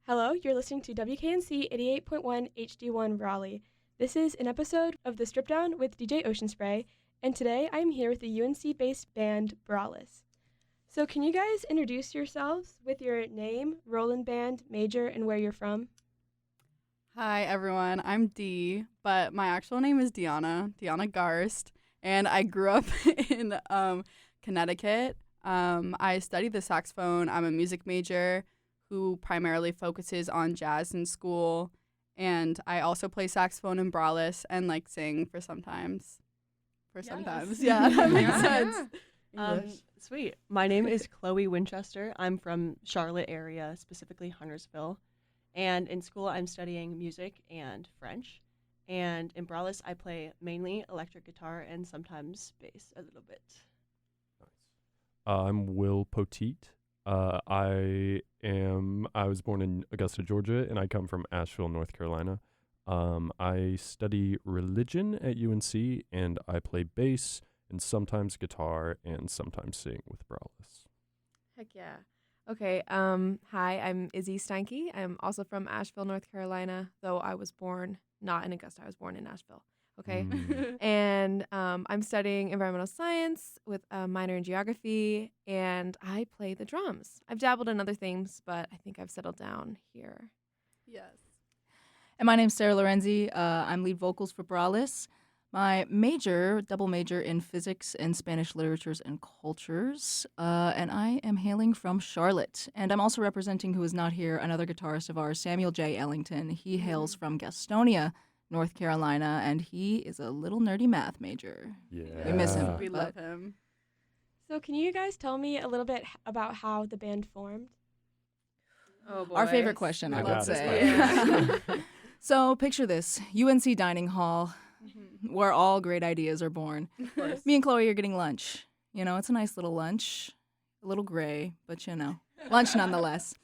Hello, you're listening to WKNC 88.1 HD1 Raleigh. This is an episode of the Stripdown with DJ Ocean Spray, and today I'm here with the UNC-based band Braless. So can you guys introduce yourselves with your name, role in band, major, and where you're from? Hi, everyone. I'm Dee, but my actual name is Deanna Garst, and I grew up in Connecticut. I studied the saxophone. I'm a music major who primarily focuses on jazz in school, and I also play saxophone in Braless and sing sometimes. Yeah, that makes sense. Sweet. My name is Chloe Winchester. I'm from Charlotte area, specifically Huntersville. And in school, I'm studying music and French. And in Braless, I play mainly electric guitar and sometimes bass a little bit. Nice. I'm Will Poteet. I was born in Augusta, Georgia, and I come from Asheville, North Carolina. I study religion at UNC, and I play bass and sometimes guitar and sometimes sing with Braless. Heck yeah. Okay, hi, I'm Izzy Steinke. I'm also from Asheville, North Carolina, though I was born not in Augusta. I was born in Asheville. Okay. And I'm studying environmental science with a minor in geography, and I play the drums. I've dabbled in other things, but I think I've settled down here. Yes. And my name's Sarah Lorenzi. I'm lead vocals for Braless. My double major in physics and Spanish literatures and cultures, and I am hailing from Charlotte. And I'm also representing, who is not here, another guitarist of ours, Samuel J. Ellington. He hails from Gastonia, North Carolina, and he is a little nerdy math major. Yeah. We miss him. We love him. So can you guys tell me a little bit about how the band formed? Oh, boy. Our favorite question, I Yeah, would that is say. my So picture this, UNC dining hall, where all great ideas are born. Me and Chloe are getting lunch. You know, it's a nice little lunch, a little gray, but lunch nonetheless.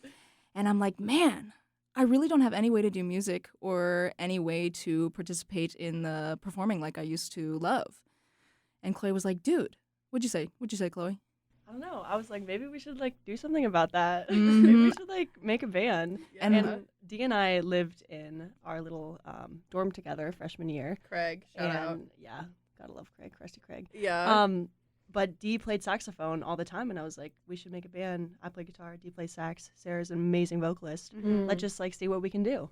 And I'm like, man, I really don't have any way to do music or any way to participate in the performing like I used to love. And Chloe was like, dude, what'd you say? What'd you say, Chloe? I don't know. I was like, maybe we should do something about that. Mhm. Maybe we should make a band. Yeah. And Dee and I lived in our little dorm together freshman year. Craig, shout out. Yeah, gotta love Craig, Krusty Craig. Yeah. But Dee played saxophone all the time, and I was like, we should make a band. I play guitar, Dee plays sax. Sarah's an amazing vocalist. Let's just see what we can do.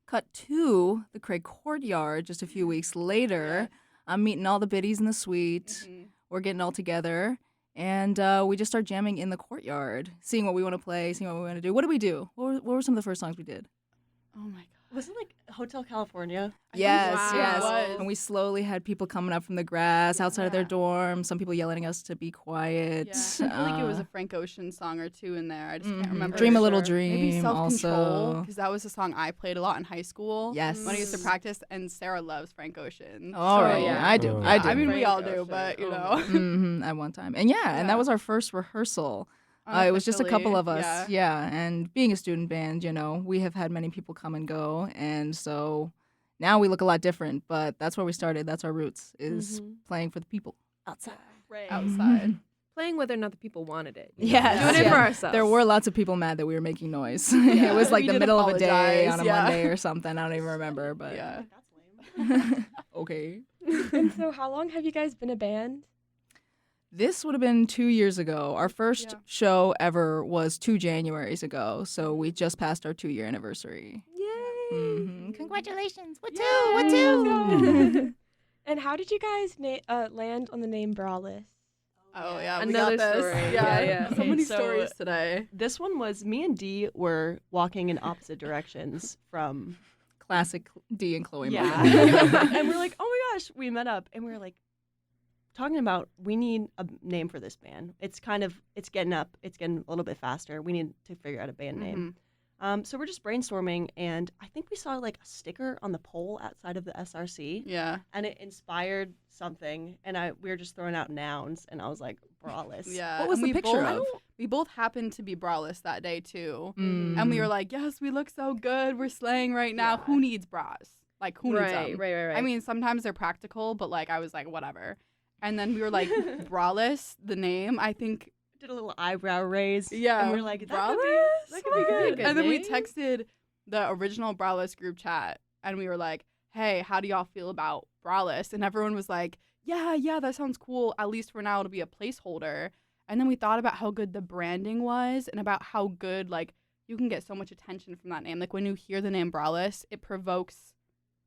Cut to the Craig courtyard just a few weeks later. I'm meeting all the biddies in the suite. We're getting all together. And we just start jamming in the courtyard, seeing what we want to play, seeing what we want to do. What did we do? What were some of the first songs we did? Oh, my God. Was it Hotel California? Yes, Wow. yes. It was. And we slowly had people coming up from the grass outside of their Yeah. dorm, some people yelling at us to be quiet. Yeah. I feel like it was a Frank Ocean song or two in there. I just can't remember. Dream for a Little sure. Maybe Dream Self-Control, also. because that was a song I played a lot in high school. Yes. When I used to practice, and Sarah loves Frank Ocean. All right, yeah. yeah, I do. Oh. I do. I mean, we Frank all do, Ocean. but, you Oh know. At one time. And and that was our first rehearsal. It was just a couple of us. Yeah. And being a student band, we have had many people come and go. And so now we look a lot different, but that's where we started. That's our roots, is playing for the people outside. Right. Outside. Playing whether or not the people wanted it. Yes. Doing it for ourselves. There were lots of people mad that we were making noise. Yeah. It was like We the did middle of a day apologize, on a yeah. Monday or something. I don't even remember, but Yeah. That's lame. okay. And so how long have you guys been a band? This would have been 2 years ago. Our first Yeah. show ever was 2 Januaries ago, so we just passed our 2-year anniversary. Yay! Congratulations! What And how did you guys land on the name Braless? Oh, yeah. Another we got this. story. Yeah. Yeah. So Okay, many so- stories today. This one was me and Dee were walking in opposite directions from Classic D and Chloe. Yeah. moment. And we're like, oh my gosh, we met up and we were like talking about we need a name for this band. It's getting a little bit faster. We need to figure out a band name. So we're just brainstorming, and I think we saw a sticker on the pole outside of the SRC, Yeah. and it inspired something. And we were just throwing out nouns, and I was like, Braless. Yeah. What was and the we picture both, of? We both happened to be braless that day, too. Mm. And we were like, yes, we look so good. We're slaying right now. Yeah. Who needs bras? Who needs them? Right. I mean, sometimes they're practical, but I was like, whatever. And then we were like, Braless, the name, I think. Did a little eyebrow raise. Yeah. And we were like, that could Braless? be That could be good. And then we name. texted the original Braless group chat, and we were like, hey, how do y'all feel about Braless? And everyone was like, yeah, that sounds cool. At least for now, it'll be a placeholder. And then we thought about how good the branding was and about how good, like, you can get so much attention from that name. Like, when you hear the name Braless, it provokes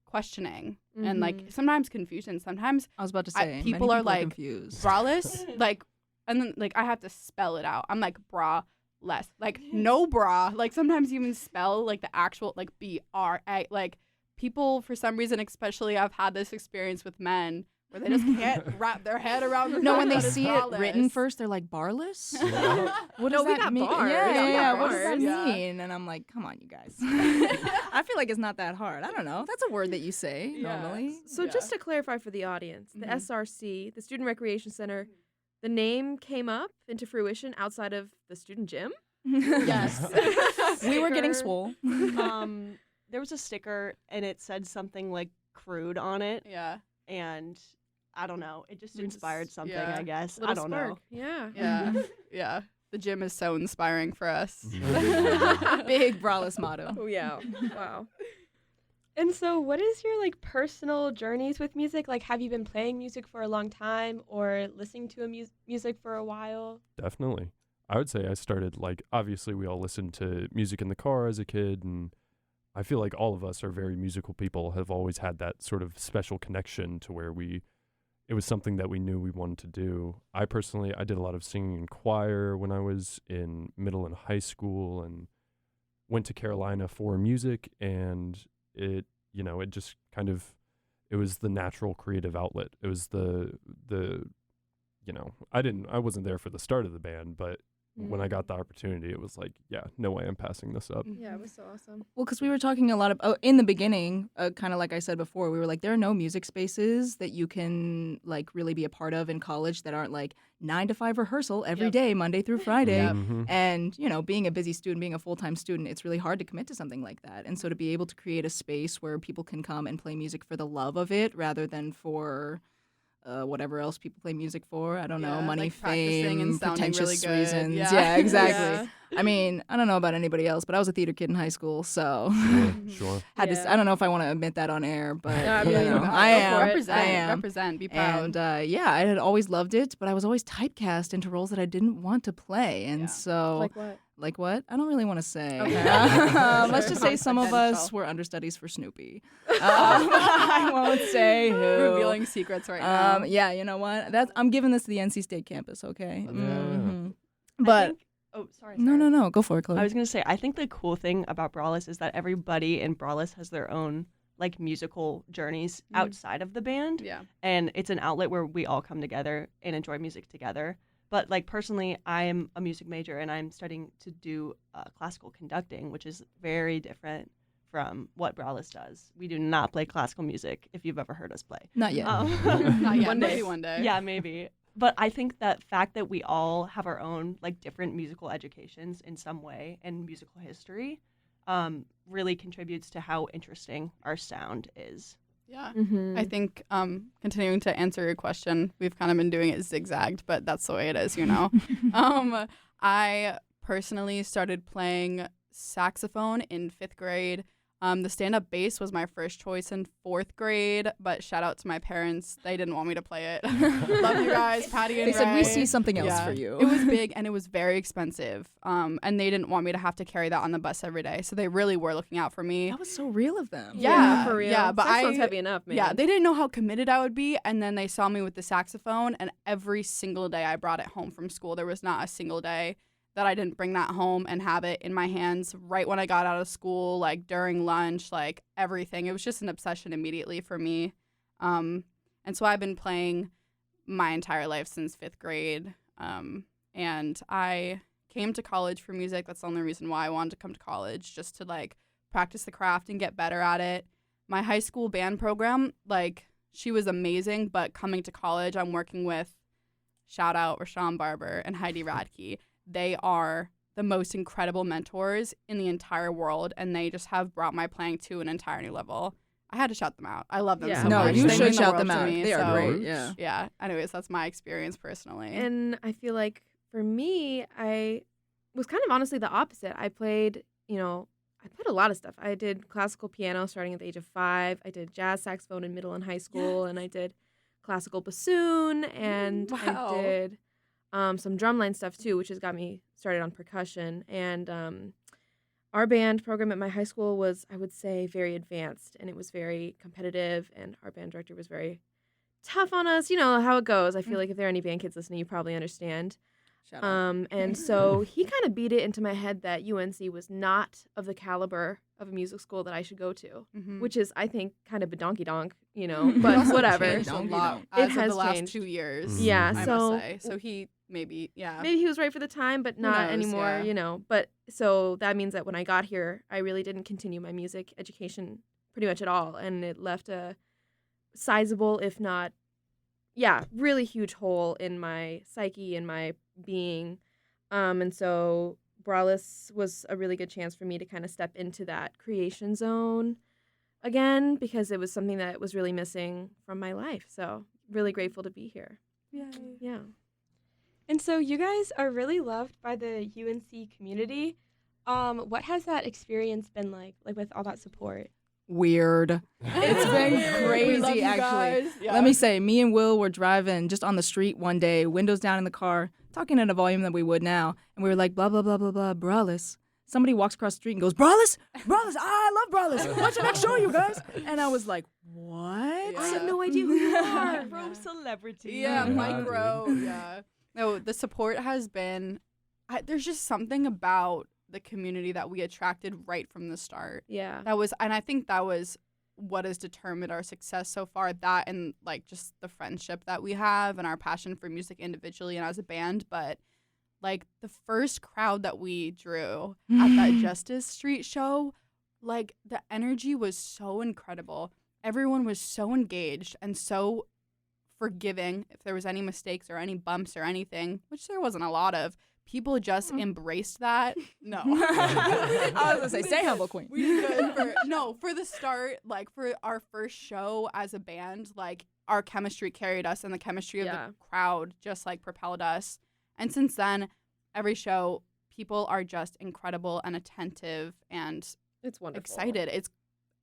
questioning and, like, sometimes confusion. Sometimes I was about to say, people many are like, confused. Braless, like, and then, like, I have to spell it out. I'm like, Braless. Like, no bra. Like, sometimes you even spell, like, the actual, like, B-R-A. Like, people, for some reason, especially I've had this experience with men, where they just can't wrap their head around the No, fact when they that it's see it Braless. written first, they're like, Barless? Yeah. What No, does we that got mean? bars. Yeah, We got yeah. What does that bars. Yeah. mean? And I'm like, come on, you guys. I feel like it's not that hard. I don't know. That's a word that you say Yeah. normally. So just to clarify for the audience, the Mhm. SRC, the Student Recreation Center, the name came up into fruition outside of the student gym? Yes. We were getting Sticker. swole. There was a sticker and it said something like crude on it, Yeah. and I don't know. It just We just- inspired something, yeah. I guess. Little I don't spark. know. Yeah. Yeah. Yeah. The gym is so inspiring for us. Big Braless motto. Oh, yeah. Wow. And so, what is your like personal journeys with music? Like, have you been playing music for a long time or listening to music for a while? Definitely. I would say I started, like, obviously we all listened to music in the car as a kid, and I feel like all of us are very musical people, have always had that sort of special connection to where it was something that we knew we wanted to do. I personally, I did a lot of singing in choir when I was in middle and high school, and went to Carolina for music, and it just kind of, it was the natural creative outlet. It was I wasn't there for the start of the band, but when I got the opportunity, it was like, yeah, no way I'm passing this up. Yeah, it was so awesome. Well, because we were talking a lot in the beginning, kind of like I said before, we were like, there are no music spaces that you can like really be a part of in college that aren't like 9 to 5 rehearsal every day, Monday through Friday. Yep. Mhm. And, being a busy student, being a full-time student, it's really hard to commit to something like that. And so to be able to create a space where people can come and play music for the love of it rather than for whatever else people play music for. I don't know, Yeah, money, like practicing and fame, sounding pretentious really good. reasons. Yeah. Yeah, exactly. Yeah. I mean, I don't know about anybody else, but I was a theater kid in high school, so Sure. had Yeah. to. I don't know if I want to admit that on air, but Yeah, you really, know, go for I it. am. Represent. I am. Represent. Be proud. And yeah, I had always loved it, but I was always typecast into roles that I didn't want to play, and Yeah. so. Like what? Like what? I don't really want to say. Okay. Let's just say some of us Confidential. were understudies for Snoopy. I won't say who. Revealing secrets right now. Yeah, you know what? I'm giving this to the NC State campus, okay? Yeah. Mhm. I But think- sorry. no. Go for it, Chloe. I was gonna say, I think the cool thing about Braless is that everybody in Braless has their own like musical journeys outside of the band, Yeah. and it's an outlet where we all come together and enjoy music together. But like personally, I'm a music major and I'm studying to do classical conducting, which is very different from what Braless does. We do not play classical music. If you've ever heard us play, Not yet. Not yet. One day. Maybe one day. yeah, maybe. But I think that fact that we all have our own like different musical educations in some way and musical history really contributes to how interesting our sound is. Yeah. Mm-hmm. I think continuing to answer your question, we've kind of been doing it zigzagged, but that's the way it is, I personally started playing saxophone in 5th grade. The stand-up bass was my first choice in 4th grade, but shout out to my parents. They didn't want me to play it. Love you guys, Patty and They said, we Ray. see something else Yeah. for you. It was big and it was very expensive. And they didn't want me to have to carry that on the bus every day. So they really were looking out for me. That was so real of them. Yeah, for real. yeah, but Saxophone's I- heavy enough, man. Yeah, they didn't know how committed I would be. And then they saw me with the saxophone, and every single day I brought it home from school. There was not a single day that I didn't bring that home and have it in my hands right when I got out of school, like during lunch, like everything. It was just an obsession immediately for me. And so I've been playing my entire life since 5th grade. And I came to college for music. That's the only reason why I wanted to come to college, just to like practice the craft and get better at it. My high school band program, like she was amazing, but coming to college, I'm working with, shout out, Rashawn Barber and Heidi Radke. They are the most incredible mentors in the entire world, and they just have brought my playing to an entire new level. I had to shout them out. I love them Yeah. so No, much. you They should mean the shout world them to out. me, They are so- great. Yeah. Yeah. Anyways, that's my experience personally. And I feel like for me, was kind of honestly the opposite. I played a lot of stuff. I did classical piano starting at the age of 5. I did jazz saxophone in middle and high school, and I did classical bassoon, and Wow. I did some drumline stuff too, which has got me started on percussion. And our band program at my high school was, I would say, very advanced, and it was very competitive, and our band director was very tough on us. You know how it goes. I feel like if there are any band kids listening, you probably understand. Shout out. And so he kind of beat it into my head that UNC was not of the caliber of a music school that I should go to, which is, I think, kind of a donkey donk, but whatever. Changed a lot It as of has the last changed. 2 years. Yeah, I so must say. So he maybe he was right for the time, but not knows, anymore, yeah. But so that means that when I got here, I really didn't continue my music education pretty much at all, and it left a sizable, if not, really huge hole in my psyche and my being. And so Braless was a really good chance for me to kind of step into that creation zone again, because it was something that was really missing from my life. So really grateful to be here. Yeah. And so you guys are really loved by the UNC community. What has that experience been like with all that support? Weird. It's been We love crazy, you actually. guys. Yeah. Let me say, me and Will were driving just on the street one day, windows down in the car, talking at a volume that we would now, and we were like, blah, blah, blah, blah, blah, Braless. Somebody walks across the street and goes, Braless? Braless, I love Braless. Watch the next show, you guys. And I was like, what? Yeah. I have no idea who you are. From celebrity. Yeah, Yeah, micro. Yeah. No, the support has been. There's just something about the community that we attracted right from the start. Yeah. And I think that was what has determined our success so far. That and like just the friendship that we have and our passion for music individually and as a band. But like the first crowd that we drew at that Justice Street show, like the energy was so incredible. Everyone was so engaged and so forgiving if there was any mistakes or any bumps or anything, which there wasn't a lot of. People just embraced that. No. I was going to say, stay humble, queen. We did good for the start, like for our first show as a band, like our chemistry carried us and the chemistry of the crowd just like propelled us. And since then, every show, people are just incredible and attentive and It's wonderful. excited. It's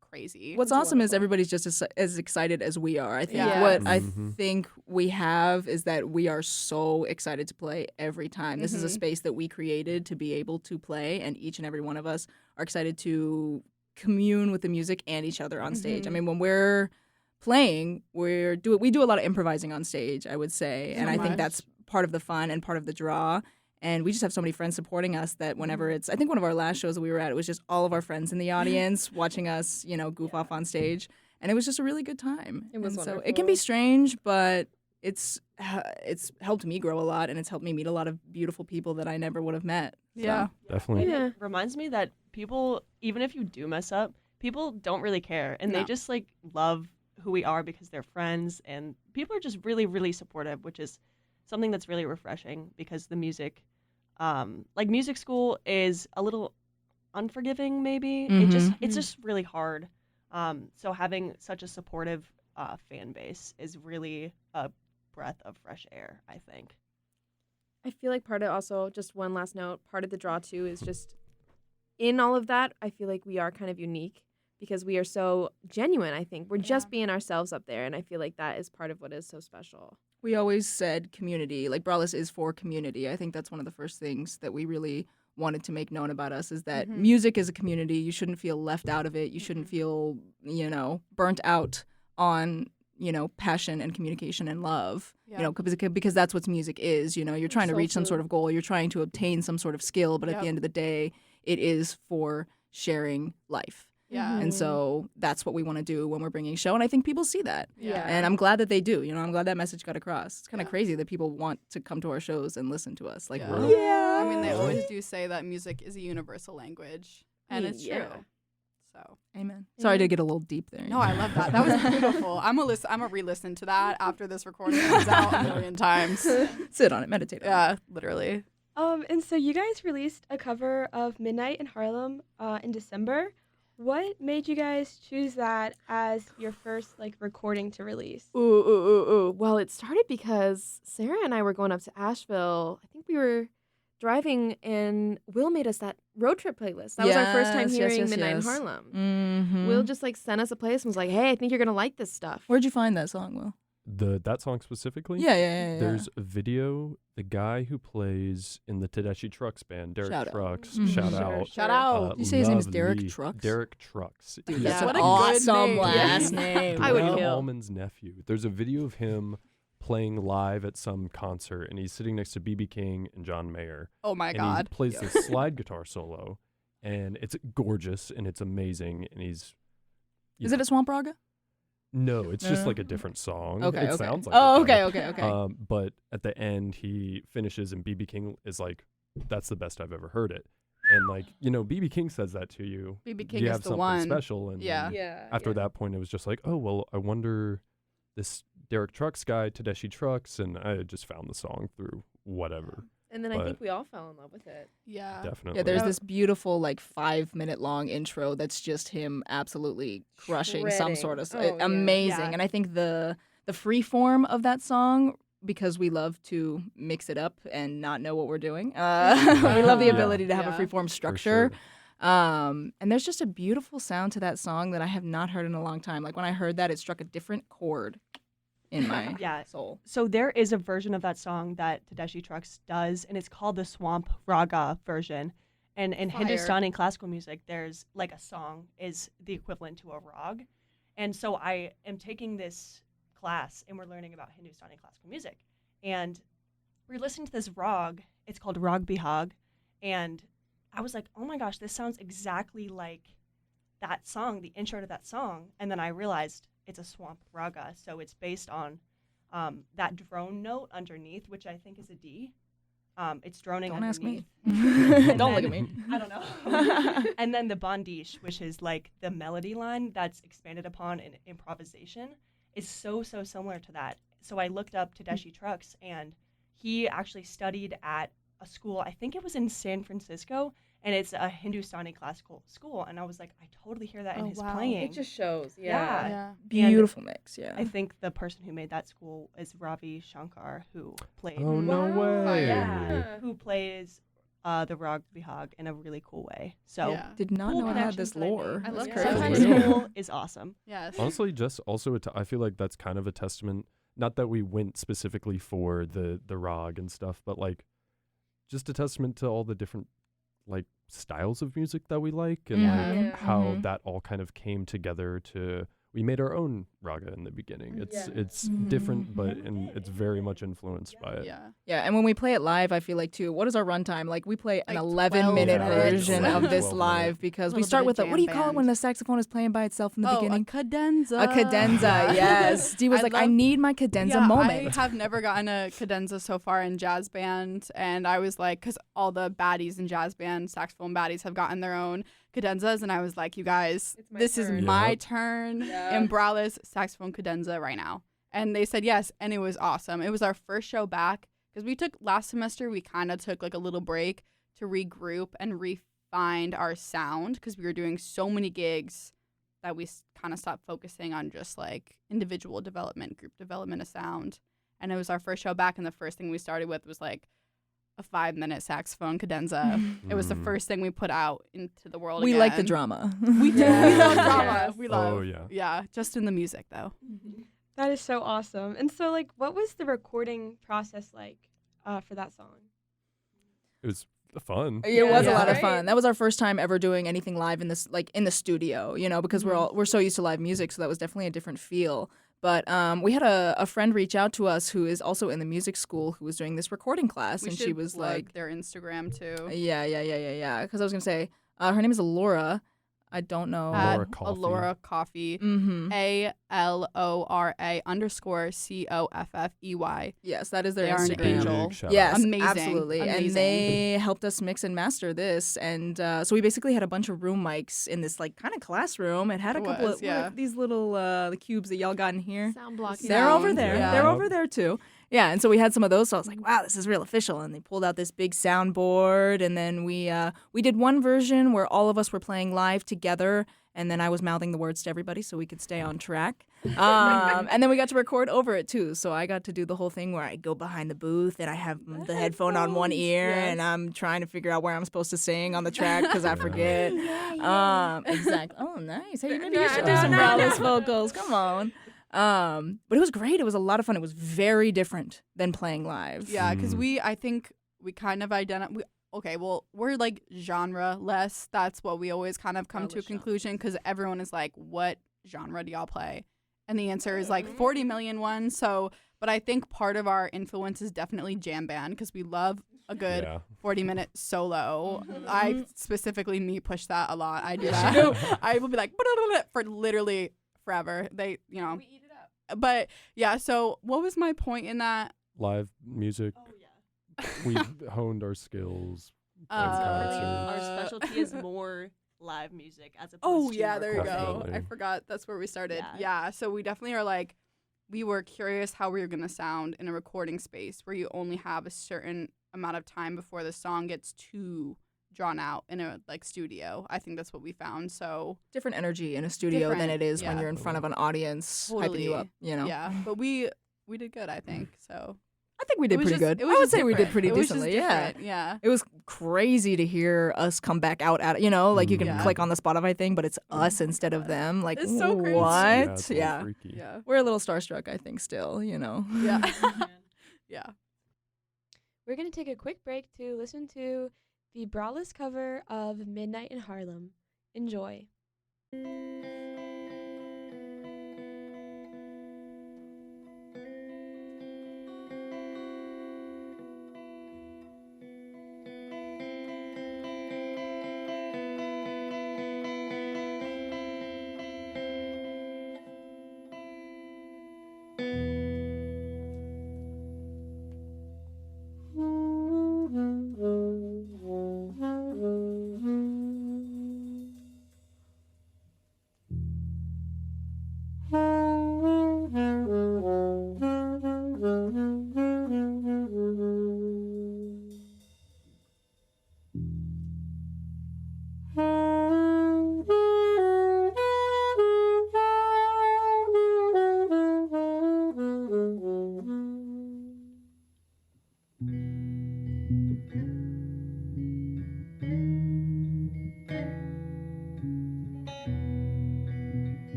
crazy. What's It's awesome is wonderful. everybody's just as excited as we are. I think Yeah. what I Mhm. think we have is that we are so excited to play every time. This is a space that we created to be able to play, and each and every one of us are excited to commune with the music and each other on stage. I mean, when we're playing, we do a lot of improvising on stage, I would say, and So I think much. that's part of the fun and part of the draw. And we just have so many friends supporting us that whenever I think one of our last shows that we were at, it was just all of our friends in the audience watching us, goof off on stage. And it was just a really good time. It was And so it wonderful. can be strange, but it's helped me grow a lot, and it's helped me meet a lot of beautiful people that I never would have met. So. Yeah. Definitely. And Yeah. it reminds me that people, even if you do mess up, people don't really care. And No. they just like love who we are because they're friends. And people are just really, really supportive, which is something that's really refreshing because the music, like music school is a little unforgiving maybe. It's just really hard. So having such a supportive fan base is really a breath of fresh air, I think. I feel like part of also, just one last note, part of the draw too is just in all of that, I feel like we are kind of unique because we are so genuine, I think. We're just being ourselves up there, and I feel like that is part of what is so special. We always said community. Like, Braless is for community. I think that's one of the first things that we really wanted to make known about us is that music is a community. You shouldn't feel left out of it. You shouldn't feel, burnt out on, passion and communication and love. Yeah. Because that's what music is. You're trying to reach some sort of goal. You're trying to obtain some sort of skill. But at the end of the day, it is for sharing life. Yeah. And so that's what we want to do when we're bringing a show. And I think people see that. Yeah. And I'm glad that they do. I'm glad that message got across. It's kind of crazy that people want to come to our shows and listen to us. Like, Yeah. really? I mean, they always do say that music is a universal language, and it's Yeah. true. So, Amen. Sorry to get a little deep there. no, I love that. That was beautiful. I'm a re-listen to that after this recording comes out a million times. Sit on it, meditate on it. Yeah, literally. And so you guys released a cover of Midnight in Harlem in December. What made you guys choose that as your first recording to release? Ooh. Well, it started because Sarah and I were going up to Asheville. I think we were driving, and Will made us that road trip playlist. That was our first time Yes, hearing yes, Midnight in yes. Harlem. Mm-hmm. Will just like sent us a playlist and was like, "Hey, I think you're gonna like this stuff." Where'd you find that song, Will? That song specifically? Yeah. There's a video. The guy who plays in the Tedeschi Trucks band, Derek Shout out. Trucks, Mhm. shout Sure, out. sure. Shout out. Did you say his name is Derek lovely- Trucks? Derek Trucks. Dude, He's that's What an a good awesome name. last Yeah. name. I would Glenn kill. Allman's nephew. There's a video of him playing live at some concert, and he's sitting next to B.B. King and John Mayer. Oh my and God. he plays this slide guitar solo, and it's gorgeous and it's amazing. And he's Is it a Swamp Raga? No, it's just No? like a different song. Okay, it okay. sounds like Oh, it, though. okay. But at the end, he finishes, and BB King is like, "That's the best I've ever heard it." And like, BB King says that to you. BB King you is have the something one. special, and Yeah. Yeah. after that point, it was just like, oh well, I wonder this Derek Trucks guy, Tedeschi Trucks, and I just found the song through whatever. And then I But- think we all fell in love with it. Yeah. Definitely. Yeah, there's this beautiful 5-minute long intro that's just him absolutely crushing some sort of Shredding. Oh, yeah. amazing. Yeah. And I think the free form of that song, because we love to mix it up and not know what we're doing. We love the Yeah. ability to have a Yeah. free form For structure. sure. And there's just a beautiful sound to that song that I have not heard in a long time. Like when I heard that, it struck a different chord in my Yeah. soul. So there is a version of that song that Tedeschi Trucks does, and it's called the Swamp Raga version. And in Fire. Hindustani classical music, there's like a song is the equivalent to a rag. And so I am taking this class, and we're learning about Hindustani classical music. And we're listening to this rag. It's called Rag Bihag. And I was like, oh my gosh, this sounds exactly like that song, the intro to that song. And then I realized it's a swamp raga, so it's based on that drone note underneath, which I think is a D. It's droning Don't ask me. underneath. Don't look then- at me. I don't know. And then the bandish, which is like the melody line that's expanded upon in improvisation, is so similar to that. So I looked up Tedeschi Trucks, and he actually studied at a school, I think it was in San Francisco, and it's a Hindustani classical school. And I was like, I totally hear that in Oh, his wow. playing. It just shows. Yeah. Yeah. Beautiful mix, yeah. I think the person who made that school is Ravi Shankar, who played Oh no Wow. way! Yeah. who plays the Rag Bihag in a really cool way. So Yeah. Did not cool know it had connections this that I lore. made. I love That's that. crazy. Sometimes Yeah. cool is awesome. Yes. Honestly, just also I feel like that's kind of a testament. Not that we went specifically for the rag and stuff, but like just a testament to all the different like styles of music that we like, and Yeah. like how Mhm. that all kind of came together to. We made our own raga in the beginning. It's Yeah. it's different, but and it's very much influenced by it. Yeah. Yeah, and when we play it live, I feel like too, what is our runtime? Like we play an Like 11-minute 12 minutes. version Yeah. of this 12 live minutes. because we Little start bit with of what do you jam call it when band. the saxophone is playing by itself in the beginning? A cadenza. A cadenza, yes. Dee was I like, I love- need my cadenza yeah, moment. I have never gotten a cadenza so far in jazz band, and I was like, because all the baddies in jazz band, saxophone baddies, have gotten their own cadenzas, and I was like, you guys, It's my this turn. is my Yep. turn Yeah. in Braless saxophone cadenza right now. And they said yes, and it was awesome. It was our first show back, because we took last semester, we kind of took like a little break to regroup and refine our sound, because we were doing so many gigs that we kind of stopped focusing on just like individual development, group development of sound. And it was our first show back, and the first thing we started with was like a 5-minute saxophone cadenza. It was the Mm. first thing we put out into the world. We like the again. drama. We do. Yeah. We love Yes. drama. We love. Oh yeah. Yeah, just in the music though. That is so awesome. And so, like, what was the recording process like for that song? It was fun. It was a Yeah. lot of Right? fun. That was our first time ever doing anything live in this, like in the studio, because we're so used to live music, so that was definitely a different feel. But we had a friend reach out to us who is also in the music school who was doing this recording class, We and should she was plug like, their Instagram too. yeah. Because I was gonna say her name is Alora. I don't know. At Alora Coffee. Alora Coffee. Mm-hmm. ALORA_COFFEY. Yes, that is their They are an Instagram. angel. Big shout Yes, out. Amazing. absolutely. And Amazing. they helped us mix and master this. And so we basically had a bunch of room mics in this like kind of classroom. It had a It couple was, of yeah. like, these little the cubes that y'all got in here. Sound block. They're over Sound, there. yeah. They're over there too. Yeah, and so we had some of those. So I was like, "Wow, this is real official." And they pulled out this big soundboard, and then we did one version where all of us were playing live together, And then I was mouthing the words to everybody so we could stay on track. And then we got to record over it too. So I got to do the whole thing where I go behind the booth and I have the headphone on one ear and I'm trying to figure out where I'm supposed to sing on the track because I forget. Exactly. Oh, nice. Hey, maybe you should do some Braless vocals. Come on. But it was great. It was a lot of fun. It was very different than playing live. Yeah, because I think we kind of identify. Okay, well, we're like genre-less. That's what we always kind of come to a conclusion because everyone is like, what genre do y'all play? And the answer is like 40 million ones. So, but I think part of our influence is definitely jam band because we love a good 40-minute solo. I specifically, push that a lot. I do that. I will be like, for literally forever. We eat it up. But yeah, so what was my point in that? Live music. Oh, yeah. We've honed our skills. Our specialty is more live music as opposed to there you go. Definitely. I forgot that's where we started. Yeah. So we definitely are like, we were curious how we were going to sound in a recording space where you only have a certain amount of time before the song gets too drawn out in a like studio. I think that's what we found. So Different energy in a studio than it is when you're in front of an audience hyping you up, Yeah, but we did good, I think. So I think we did pretty good. I would say we did pretty decently. Yeah. It was crazy to hear us come back out at it. Like you can click on the Spotify thing, but it's us instead of them. Like, it's so crazy. What? Yeah. Freaky. Yeah. We're a little starstruck, I think, still, Yeah. Yeah. We're going to take a quick break to listen to the Braless cover of Midnight in Harlem. Enjoy.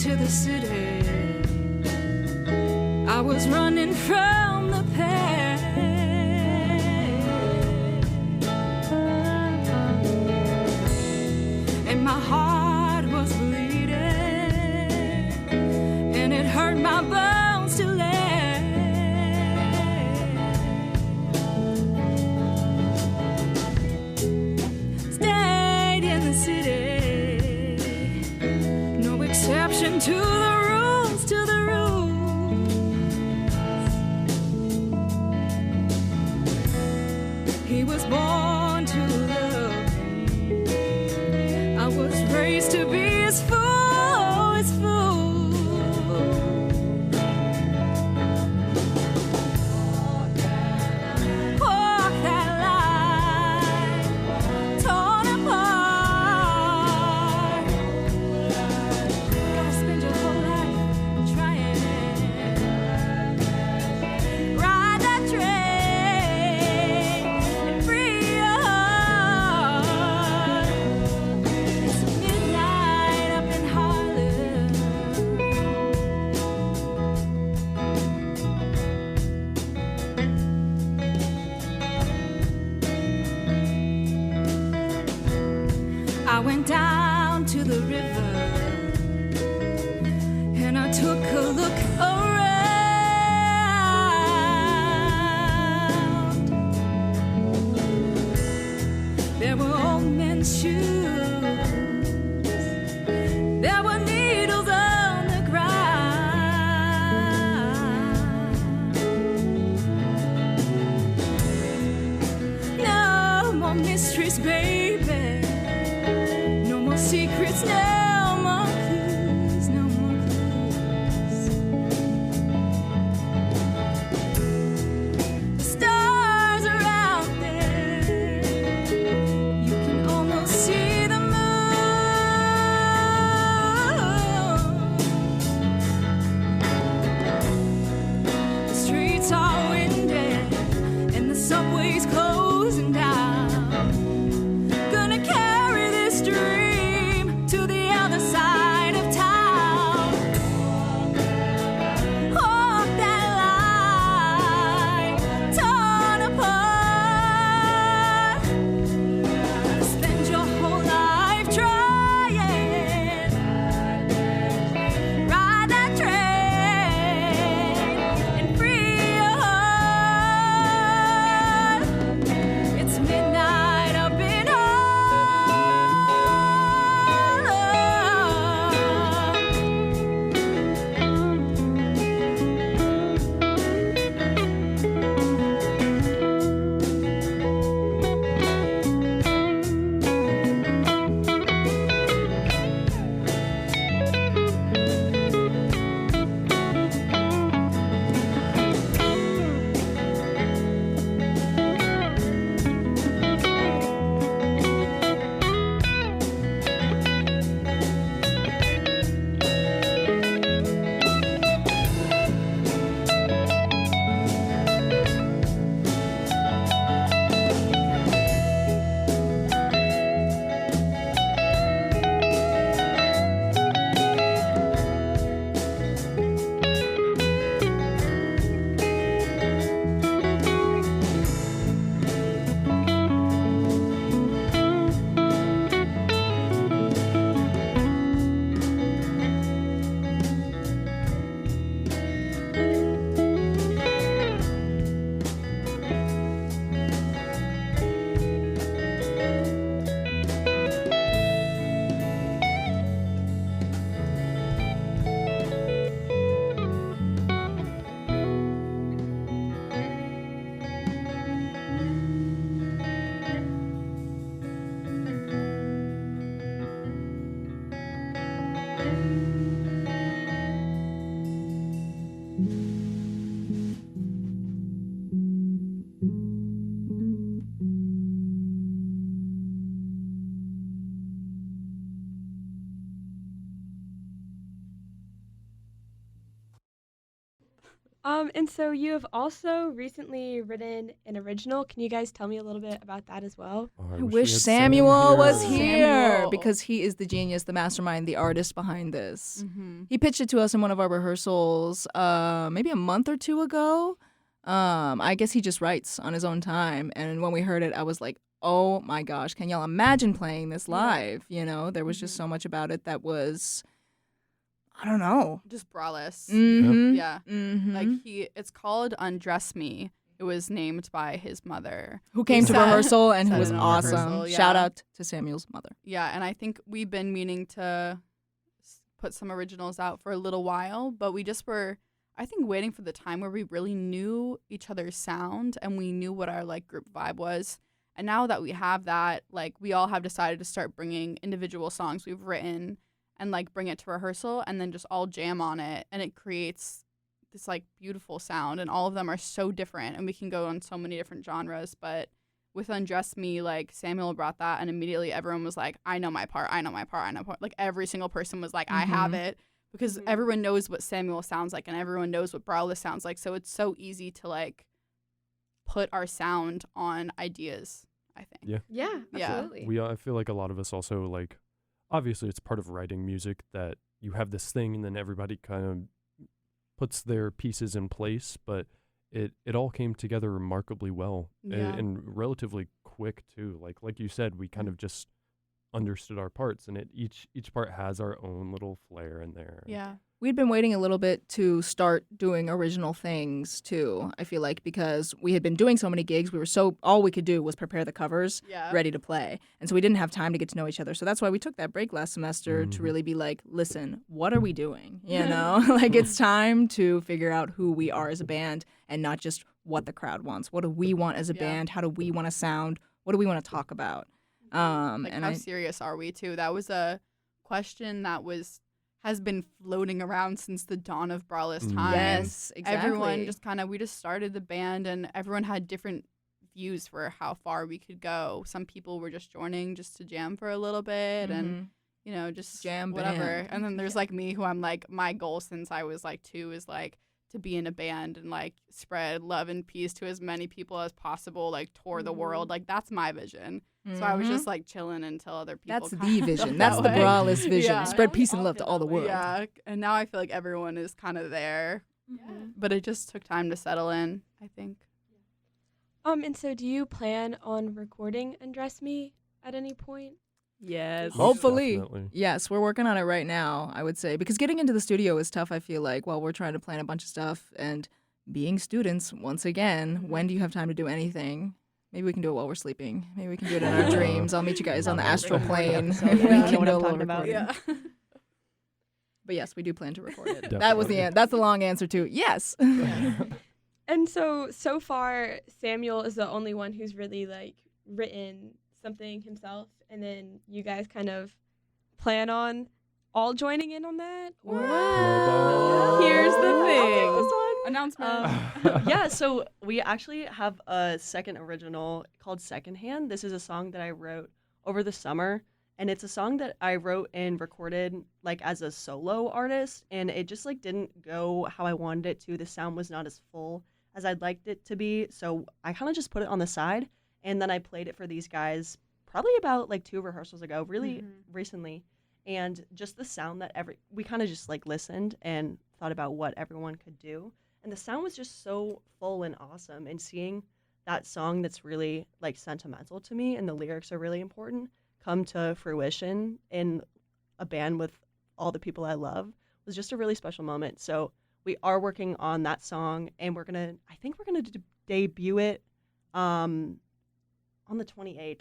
to the city. I was running from the pain, and my heart was bleeding. hurt my bones to lay. Stayed in the city, no exception to the rules, to the rules. He was born to love, I was raised to be his fool, his fool. Walk that line, torn apart. Gotta spend your whole life trying. Ride that train and free your heart. It's midnight up in Harlem. I went down to the river and I took a look around. There were old men's shoes, there were needles on the ground. No more mysteries, baby. No more secrets, no more clues, no more clues. The stars are out there, you can almost see the moon. The streets are windy and the subway's closing down. Gonna carry this dream to the other side of town. Walk that line, torn apart. Spend your whole life trying. Ride that train and free your heart. It's midnight up in And so you have also recently written an original. Can you guys tell me a little bit about that as well? Oh, I we wish had Samuel was here. here Samuel. because he is the genius, the mastermind, the artist behind this. Mm-hmm. He pitched it to us in one of our rehearsals maybe a month or two ago. I guess he just writes on his own time. And when we heard it, I was like, oh my gosh, can y'all imagine playing this live? You know, there was just so much about it that was I don't know. Just Braless. Mm-hmm. Yeah. Mm-hmm. Like it's called Undress Me. It was named by his mother. Who came to Said- rehearsal and who said was it on awesome. rehearsal, yeah. Shout out to Samuel's mother. Yeah, and I think we've been meaning to put some originals out for a little while, but we just were, I think, waiting for the time where we really knew each other's sound and we knew what our like group vibe was. And now that we have that, like we all have decided to start bringing individual songs we've written and like bring it to rehearsal and then just all jam on it, and it creates this like beautiful sound, and all of them are so different and we can go on so many different genres. But with Undress Me, like Samuel brought that and immediately everyone was like, I know my part, I know my part, I know my part. Like every single person was like, I have it, because everyone knows what Samuel sounds like and everyone knows what Braless sounds like. So it's so easy to like put our sound on ideas, I think. Yeah, Yeah. absolutely. I feel like a lot of us also, like, obviously it's part of writing music that you have this thing and then everybody kind of puts their pieces in place, but it all came together remarkably well Yeah. and relatively quick too. Like you said, we kind of just understood our parts, and each part has our own little flair in there. Yeah. We'd been waiting a little bit to start doing original things too, I feel like, because we had been doing so many gigs. All we could do was prepare the covers Yeah. ready to play. And so we didn't have time to get to know each other. So that's why we took that break last semester to Mhm. really be like, listen, what are we doing? You know, like it's time to figure out who we are as a band and not just what the crowd wants. What do we want as a Yeah. band? How do we want to sound? What do we want to talk about? Like And how I, serious are we too? That was a question that has been floating around since the dawn of Braless time. yes, exactly. Everyone we just started the band and everyone had different views for how far we could go. Some people were just joining just to jam for a little bit and just Jam whatever. band. And then there's like me, who I'm like, my goal since I was like 2 is like to be in a band and like spread love and peace to as many people as possible, like tour the world. Like that's my vision. So I was just like chilling until other people. That's kinda the felt vision. that That's the way. Braless vision. Yeah. Spread Yeah, we peace and all love to feel all that the way. world. Yeah, and now I feel like everyone is kind of there, but it just took time to settle in, I think. And so do you plan on recording Undress Me at any point? Yes. Most Hopefully. definitely. Yes, we're working on it right now, I would say. Because getting into the studio is tough, I feel like, while we're trying to plan a bunch of stuff. And being students, once again, when do you have time to do anything? Maybe we can do it while we're sleeping. Maybe we can do it in our dreams. I'll meet you guys on the astral plane. So We you know can what do I'm a little talking about. recording. But yes, we do plan to record it. Definitely. That's the long answer to yes. And so far, Samuel is the only one who's really like written something himself, and then you guys kind of plan on all joining in on that. Or Here's the I'll thing. take this one. Announcement. Yeah, so we actually have a second original called Secondhand. This is a song that I wrote over the summer, and it's a song that I wrote and recorded like as a solo artist, and it just like didn't go how I wanted it to. The sound was not as full as I'd liked it to be, so I kind of just put it on the side, and then I played it for these guys probably about like 2 rehearsals ago, really recently. And just the sound that we kind of just like listened and thought about what everyone could do. And the sound was just so full and awesome. And seeing that song that's really like sentimental to me and the lyrics are really important come to fruition in a band with all the people I love was just a really special moment. So we are working on that song, and I think we're gonna debut it on the 28th,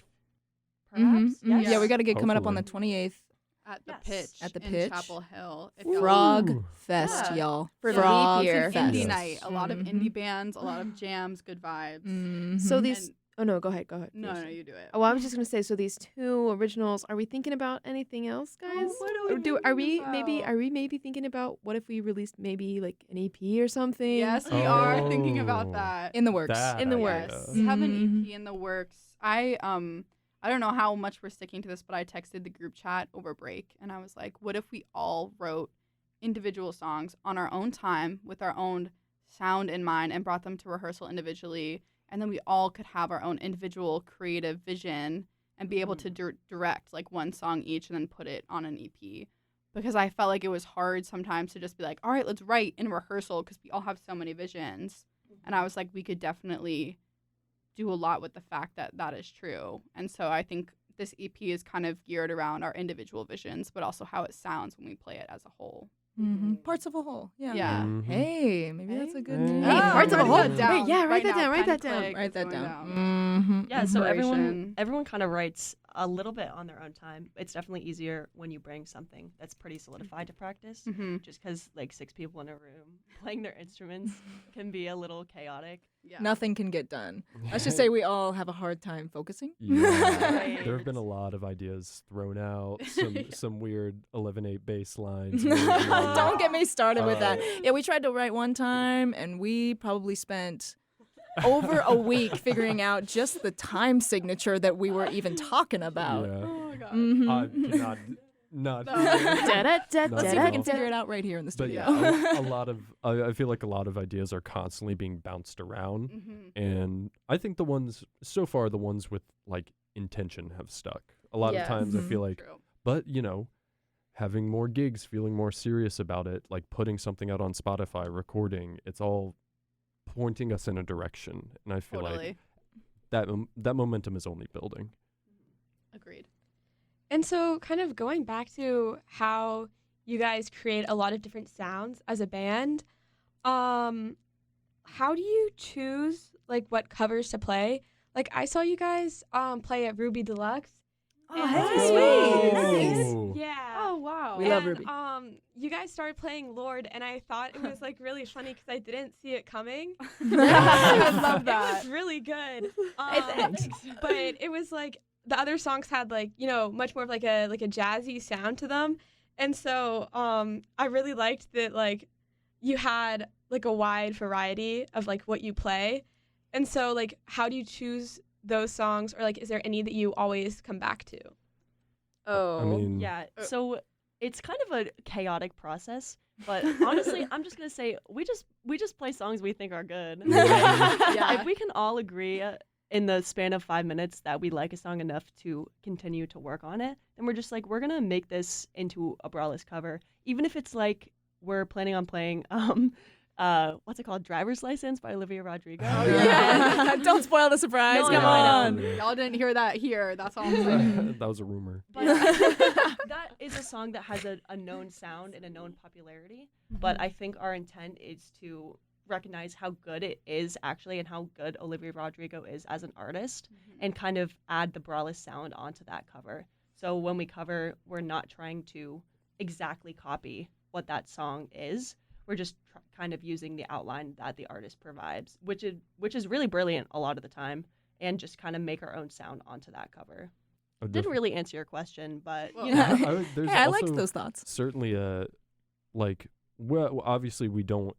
perhaps. Mhm. Yes? Yeah, we got a gig coming up on the Hopefully. 28th. At the Yes. pitch. At the in Pitch. Chapel Hill. If y'all- Frog Ooh. Fest, Yeah. y'all. For the Frog leap year. It's an indie Fest. night. A lot of Mhm. indie bands, a lot of jams, good vibes. Mhm. So these. And- Oh no, go ahead. Go ahead. no, finish. no, you do it. Oh, well, I was just gonna say. So these 2 originals. Are we thinking about anything else, guys? Are we maybe thinking about what if we released maybe like an EP or something? Yes, we are thinking Oh. about that. In the works. That In the idea. works. We have an Mhm. EP in the works. I don't know how much we're sticking to this, but I texted the group chat over break, and I was like, what if we all wrote individual songs on our own time with our own sound in mind and brought them to rehearsal individually, and then we all could have our own individual creative vision and be able to direct like one song each and then put it on an EP. Because I felt like it was hard sometimes to just be like, all right, let's write in rehearsal because we all have so many visions. And I was like, we could definitely do a lot with the fact that that is true. And so I think this EP is kind of geared around our individual visions, but also how it sounds when we play it as a whole. Parts of a whole. Yeah. Yeah. Mhm. Hey, maybe that's a good name. Hey, parts of a whole. Write that down. Wait, yeah, write that now. down, write Pen that down. click, Write it's that going down. Yeah, so Inspiration. everyone kind of writes a little bit on their own time. It's definitely easier when you bring something that's pretty solidified to practice. Mm-hmm. Just because like 6 people in a room playing their instruments can be a little chaotic. Yeah. Nothing can get done. Let's just say we all have a hard time focusing. Yeah. Right. There have been a lot of ideas thrown out, some weird 11/8 bass lines. Don't get me started with that. Uh, Yeah, we tried to write one time, and we probably spent over a week figuring out just the time signature that we were even talking about. Yeah. Oh my god. Mhm. I cannot not. Let's see if we at can all. figure it out right here in the But studio. yeah, a lot of I feel like a lot of ideas are constantly being bounced around, Mm-hmm. and I think the ones so far, the ones with like intention have stuck. A lot of Yes. times, I feel like, True. but having more gigs, feeling more serious about it, like putting something out on Spotify, recording, it's all pointing us in a direction, and I feel Totally. like that momentum is only building. Agreed. And so, kind of going back to how you guys create a lot of different sounds as a band, how do you choose like what covers to play? Like I saw you guys play at Ruby Deluxe. Oh, and- hey, sweet. Nice. Yeah. Oh wow. We love And, Ruby. You guys started playing Lord, and I thought it was like really funny because I didn't see it coming. I love It that. was really good. thanks. But it was like the other songs had like much more of like a jazzy sound to them, and so I really liked that like you had like a wide variety of like what you play, and so like how do you choose those songs, or like is there any that you always come back to? Oh. I mean, Yeah, so it's kind of a chaotic process, but honestly, I'm just gonna say we just play songs we think are good. Yeah. If we can all agree in the span of 5 minutes that we like a song enough to continue to work on it, then we're just like we're gonna make this into a Braless cover, even if it's like we're planning on playing what's it called, Driver's License by Olivia Rodrigo. Oh, Yeah. Don't spoil the surprise. No, Come I know. on. Y'all didn't hear that here. That's all I'm saying. that was a rumor. But that is a song that has a known sound and a known popularity. But I think our intent is to recognize how good it is actually and how good Olivia Rodrigo is as an artist and kind of add the Braless sound onto that cover. So when we cover, we're not trying to exactly copy what that song is. We're just kind of using the outline that the artist provides, which is really brilliant a lot of the time, and just kind of make our own sound onto that cover. I Didn't really answer your question, but Well, you know. There's Hey, I also liked those thoughts. certainly well, obviously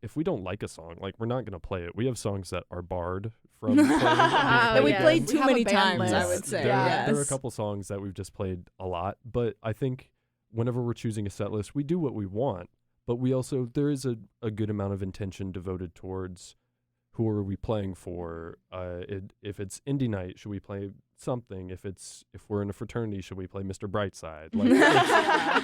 if we don't like a song, like we're not gonna play it. We have songs that are barred from playing. That we yes. played We too have a many band times, I list. would say. Yeah. There are a Yes. couple songs that we've just played a lot, but I think whenever we're choosing a set list, we do what we want, but we also there is a good amount of intention devoted towards who are we playing for. If it's indie night, should we play something? If we're in a fraternity, should we play Mr. Brightside?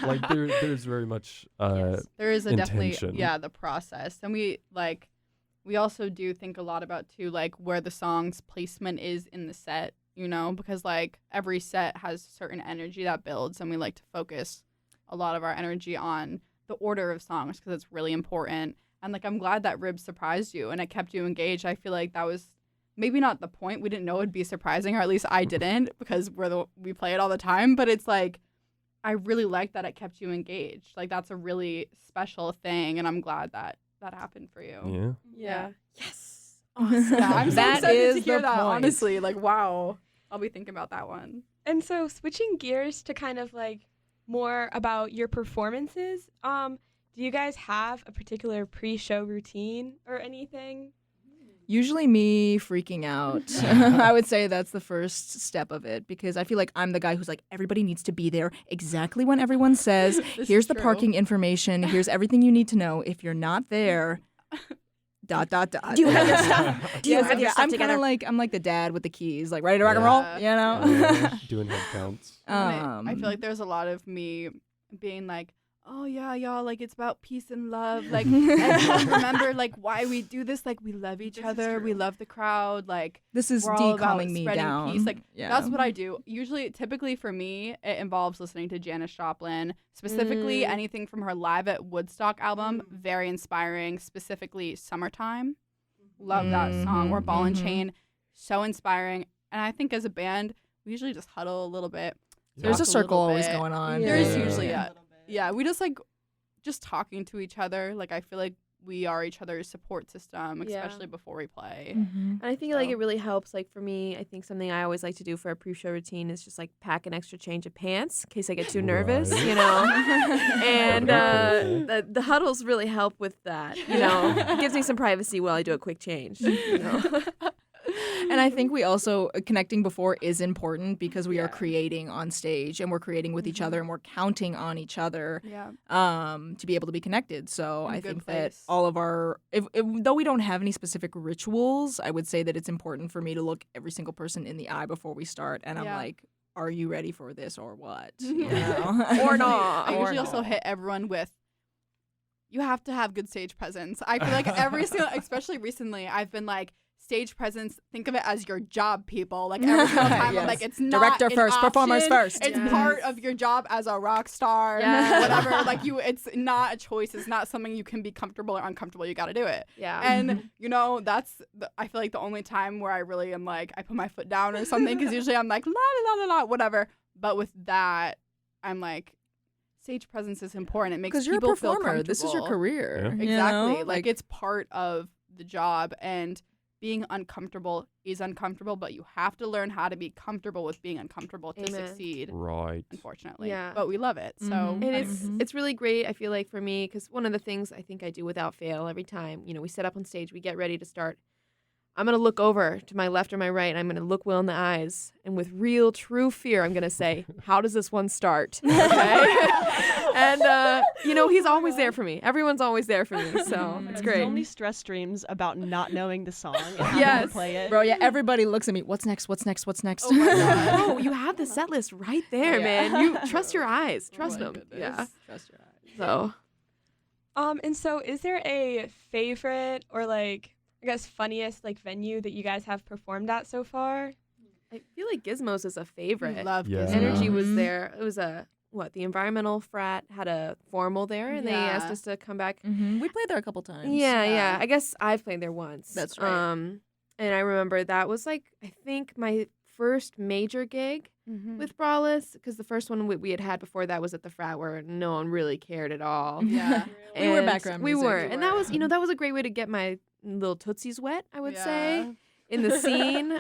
Like there's very much There is a definitely intention. the process, and we also do think a lot about too like where the song's placement is in the set, because like every set has certain energy that builds, and we like to focus a lot of our energy on the order of songs because it's really important. And like I'm glad that Rib surprised you and it kept you engaged. I feel like that was maybe not the point. We didn't know it'd be surprising, or at least I didn't, because we play it all the time. But it's like I really like that it kept you engaged. Like that's a really special thing, and I'm glad that happened for you. Yeah. Yeah. Yes. Yeah, I'm so That excited is to hear the that. point. Honestly, like wow, I'll be thinking about that one. And so switching gears to kind of like more about your performances, do you guys have a particular pre-show routine or anything? Usually me freaking out. I would say that's the first step of it, because I feel like I'm the guy who's like, everybody needs to be there exactly when everyone says, This here's is the true. parking information, here's everything you need to know. If you're not there, ... Do you have your stuff? Do you Yes, have your yeah, stuff I'm together? I'm like the dad with the keys, like ready to rock and roll, Yeah. you know? Doing head counts. I feel like there's a lot of me being like, oh yeah, y'all, like it's about peace and love. Like everyone remember like why we do this. Like we love each other. We love the crowd. Like This is we're all about calming me spreading down. peace. Like yeah. that's what I do. Typically for me, it involves listening to Janis Joplin, specifically anything from her Live at Woodstock album. Very inspiring. Specifically, Summertime. Love that song. Or Ball and Chain. So inspiring. And I think as a band, we usually just huddle a little bit. There's talk a circle little always bit. going on. There's Yeah. usually we just like just talking to each other. Like I feel like we are each other's support system, especially before we play. Mm-hmm. And I think like it really helps. Like for me, I think something I always like to do for a pre-show routine is just like pack an extra change of pants in case I get too nervous, Right. you know. And Gotta be the huddles really help with that. You know, it gives me some privacy while I do a quick change. You know. And I think we also, connecting before is important because we are creating on stage and we're creating with each other and we're counting on each other to be able to be connected. So In a I good think place. that all of our, though we don't have any specific rituals, I would say that it's important for me to look every single person in the eye before we start. And I'm Yeah. like, are you ready for this or what? Mhm. You know? Or not. I Or usually also not. hit everyone with, you have to have good stage presence. I feel like every single, especially recently, I've been like, stage presence, think of it as your job, people. Like every single time, I'm Yes. like, it's not Director an first, performers option. first. It's Yes. part of your job as a rock star, Yes. whatever. Like it's not a choice. It's not something you can be comfortable or uncomfortable. You got to do it. Yeah. And you know, I feel like the only time where I really am like, I put my foot down or something, because usually I'm like, la la la la la, whatever. But with that, I'm like, stage presence is important. It makes Because you're a people feel performer. This is your comfortable. career. Yeah. you Exactly. know? Like it's part of the job, and being uncomfortable is uncomfortable, but you have to learn how to be comfortable with being uncomfortable to Amen. succeed, Right. unfortunately. Yeah. But we love it. So Mhm. And I it's mean, it's really great, I feel like, for me, because one of the things I think I do without fail every time, you know, we set up on stage, we get ready to start. I'm going to look over to my left or my right, and I'm going to look Will in the eyes. And with real, true fear, I'm going to say, how does this one start? Okay? And, you know, he's always there for me. Everyone's always there for me. So it's There's great. so many stress streams about not knowing the song and how Yes. to play it. Bro, yeah, everybody looks at me. What's next? What's next? What's next? Oh my God. Oh, you have the set list right there, Yeah. man. You trust your eyes. Trust Oh my them. goodness. Yeah. Trust your eyes. So. And so is there a favorite or like I guess funniest like venue that you guys have performed at so far? I feel like Gizmos is a favorite. We love Yeah. Gizmo. Energy was Mhm. there. It was the environmental frat had a formal there, and they asked Yeah. us to come back. Mm-hmm. We played there a couple times. Yeah. I guess I've played there once. That's right. And I remember that was like I think my first major gig Mhm. with Braless, because the first one we had before that was at the frat where no one really cared at all. Yeah. We were And background We music. were, We and that were. was that was a great way to get my little tootsies wet. I would say. Yeah. In the scene,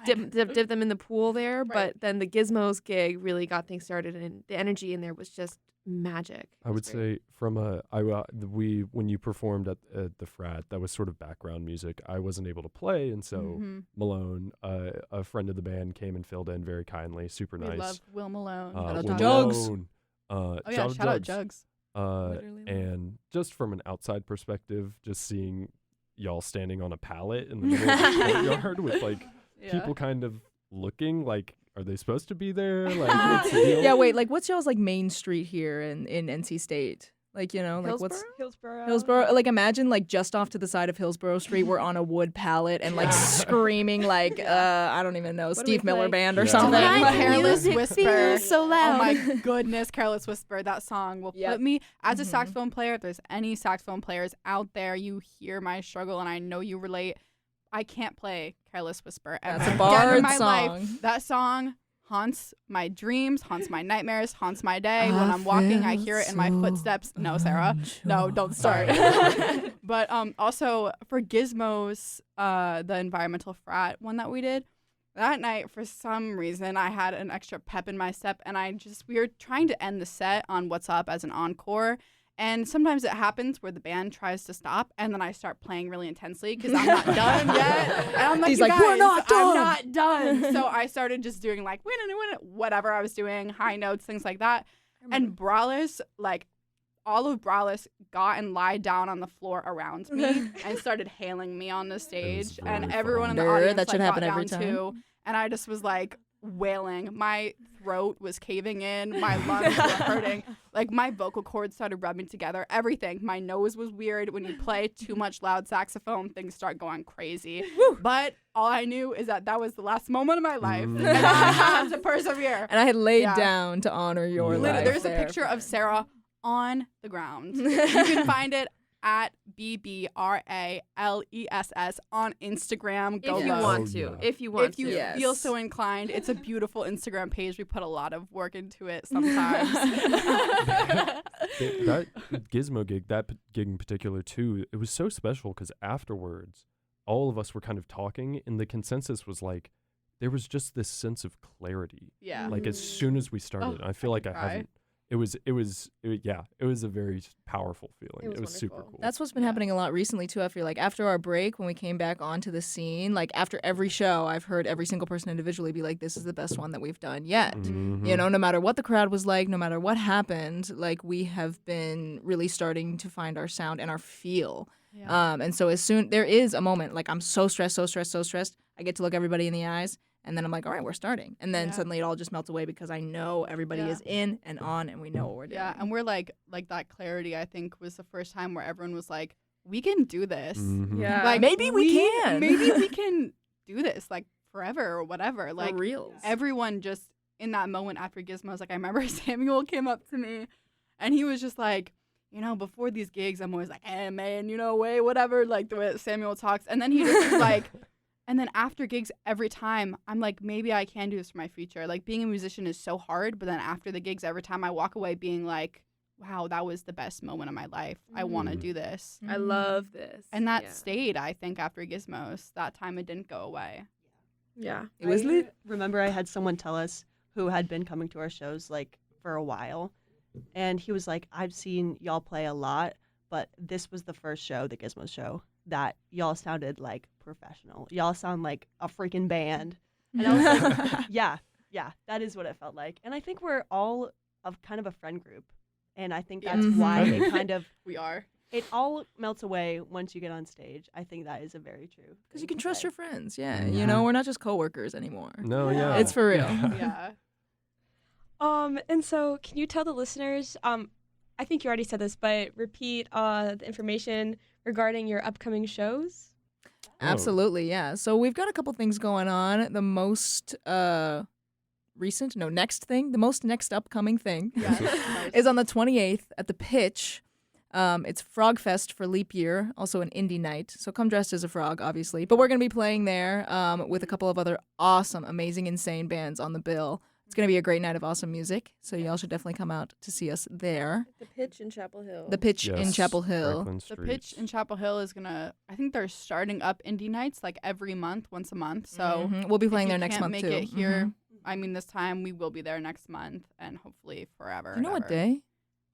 dip them in the pool there. Right. But then the Gizmos gig really got things started, and the energy in there was just magic. I would say from when you performed at the frat, that was sort of background music. I wasn't able to play, and so Mhm. Malone, a friend of the band, came and filled in very kindly. Super We nice. love Will Malone. Shout out Will to Jugs. Jugs. Malone, Oh yeah, shout out Jugs. Literally. And just from an outside perspective, just seeing y'all standing on a pallet in the middle of the courtyard with like people kind of looking like, are they supposed to be there? Like, what's the deal? Yeah, wait, like what's y'all's like main street here in NC State? Like, you know, like Hillsborough? what's Hillsborough. Hillsborough? Like imagine like just off to the side of Hillsborough Street, we're on a wood pallet and like screaming like I don't even know, do we Steve Miller play? Band or Yeah. something. Tonight, Like, Careless music Whisper. feels so Oh loud. my goodness, Careless Whisper. That song will Yep. put me as a Mhm. saxophone player. If there's any saxophone players out there, you hear my struggle and I know you relate. I can't play Careless Whisper ever That's a again bard in my song. life. That song haunts my dreams, haunts my nightmares, haunts my day. When I'm walking, I hear it in my footsteps. No, Sarah. No, don't start. But also for Gizmos, the environmental frat one that we did, that night, for some reason, I had an extra pep in my step, and we were trying to end the set on What's Up as an encore. And sometimes it happens where the band tries to stop, and then I start playing really intensely because I'm not done yet. And I'm like, He's "You like, "We're guys, not done." I'm not done." So I started just doing like whatever I was doing, high notes, things like that. And Braless, like all of Braless, got and lied down on the floor around me and started hailing me on the stage. And very everyone in the fun. audience That should like, happen got every down time. too. And I just was like wailing. My throat was caving in. My lungs were hurting. Like, my vocal cords started rubbing together. Everything. My nose was weird. When you play too much loud saxophone, things start going crazy. But all I knew is that was the last moment of my life. And I had to persevere. And I had laid down to honor your life. There's a there. picture of Sarah on the ground. You can find it at BBRALESS on Instagram. Go If you look. want to. yeah. If you want If you to. Yes. feel so inclined, it's a beautiful Instagram page. We put a lot of work into it sometimes. That Gizmo gig, gig in particular too, it was so special because afterwards, all of us were kind of talking, and the consensus was like, there was just this sense of clarity. Yeah. Like as soon as we started, I feel like I cry. haven't. It was a very powerful feeling. It was super wonderful. cool. That's what's been happening a lot recently too. I feel like after our break, when we came back onto the scene, like after every show, I've heard every single person individually be like, "This is the best one that we've done yet." Mhm. You know, no matter what the crowd was like, no matter what happened, like we have been really starting to find our sound and our feel. Yeah. And so as soon there is a moment, like I'm so stressed, I get to look everybody in the eyes. And then I'm like, all right, we're starting. And then suddenly it all just melts away because I know everybody is in and on and we know what we're doing. Yeah, and we're like that clarity, I think, was the first time where everyone was like, we can do this. Mhm. Yeah. Like, Maybe we can. Maybe we can do this, like, forever or whatever. Like, For reals. everyone just, in that moment after Gizmos, like, I remember Samuel came up to me, and he was just like, you know, before these gigs, I'm always like, hey, man, you know, whatever, like, the way that Samuel talks. And then he just was like... And then after gigs, every time, I'm like, maybe I can do this for my future. Like, being a musician is so hard, but then after the gigs, every time I walk away being like, wow, that was the best moment of my life. I want to do this. I love this. And that stayed, I think, after Gizmos. That time it didn't go away. Yeah. It was lit. Remember, I had someone tell us who had been coming to our shows like for a while, and he was like, "I've seen y'all play a lot, but this was the first show, the Gizmo show, that y'all sounded like professional. Y'all sound like a freaking band." And I was like, yeah, that is what it felt like. And I think we're all of kind of a friend group, and I think that's why it kind of We are. it all melts away once you get on stage. I think that is a very true. Because you can trust your friends. Yeah. Mhm. You know, we're not just coworkers anymore. No, yeah. It's for real. Yeah. And so can you tell the listeners, I think you already said this, but repeat the information regarding your upcoming shows? Absolutely, yeah. So we've got a couple things going on. The most next upcoming thing is on the 28th at the Pitch. It's Frog Fest for Leap Year, also an indie night. So come dressed as a frog, obviously. But we're going to be playing there with a couple of other awesome, amazing, insane bands on the bill. It's going to be a great night of awesome music. So y'all should definitely come out to see us there. The Pitch in Chapel Hill. The Pitch in Yes, Chapel Hill. Franklin The Street. Pitch in Chapel Hill is gonna. I think they're starting up indie nights like every month, once a month. So We'll be if playing you there next can't month make too. it here. I mean, this time we will be there next month and hopefully forever. You know and what ever. day?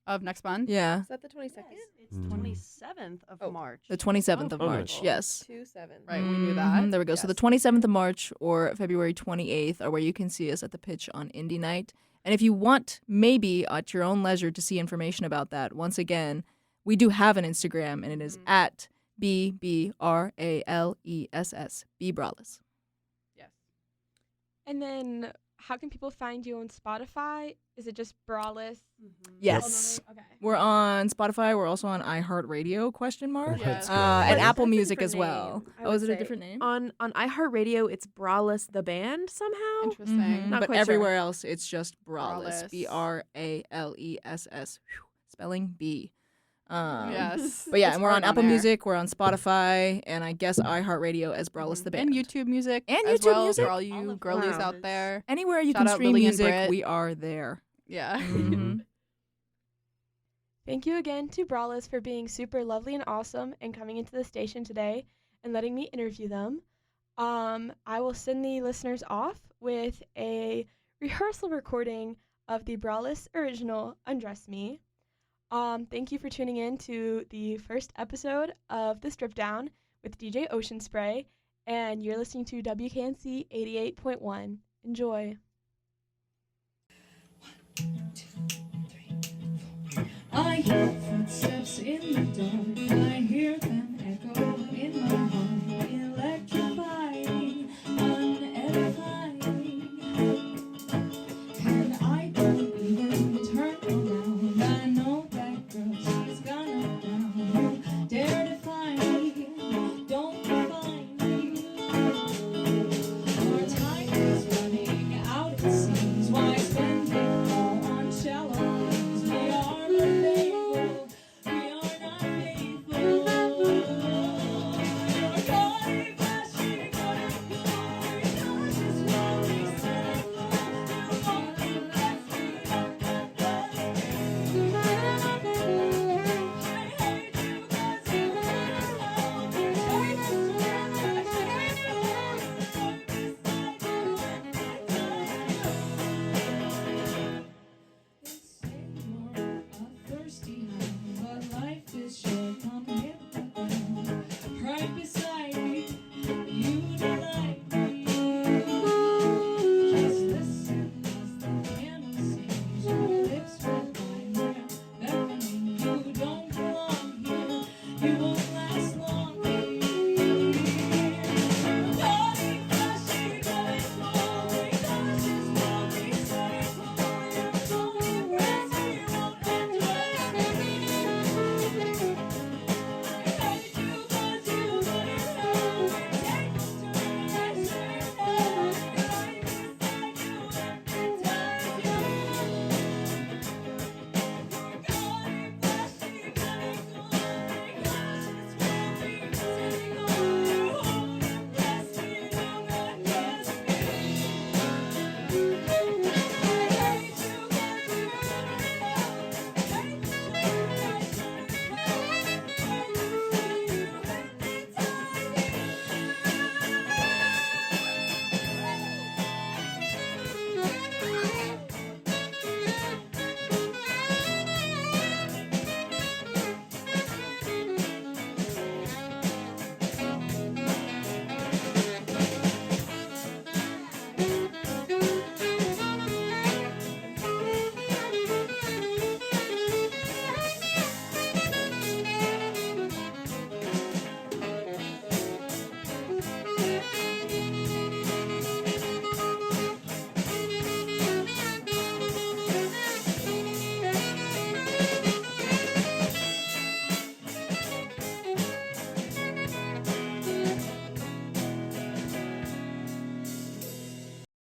Of next month? Yeah, Is that the 22nd? It's Mm. 27th of March. the 27th of Oh, March. nice. Yes. 2/7. Right, we knew that. There we go. So the 27th of March or February 28th are where you can see us at the Pitch on Indie Night. And if you want, maybe at your own leisure, to see information about that, once again, we do have an Instagram, and it is at BBRALESS, Braless. Yes. And then how can people find you on Spotify? Is it just Braless? Yes. Okay. We're on Spotify. We're also on iHeartRadio, ? Yeah. Let's go. And But Apple that's a Music different as well. name, I Oh, would is it a say. different name? On iHeartRadio, it's Braless the band somehow. Interesting. Not But quite sure. everywhere else, it's just Braless. Braless. Braless. Spelling B. Yes. But yeah, It's and we're on hard Apple there. Music, we're on Spotify, and I guess iHeartRadio as Braless the band. And YouTube music. And as YouTube well, music. For all you All of girlies those. out there. Anywhere you Shout can out stream Lily and music, Britt. we are there. Yeah. Mhm. Thank you again to Braless for being super lovely and awesome and coming into the station today and letting me interview them. I will send the listeners off with a rehearsal recording of the Braless original Undress Me. Thank you for tuning in to the first episode of The Stripdown with DJ Ocean Spray, and you're listening to WKNC 88.1. Enjoy. I hear footsteps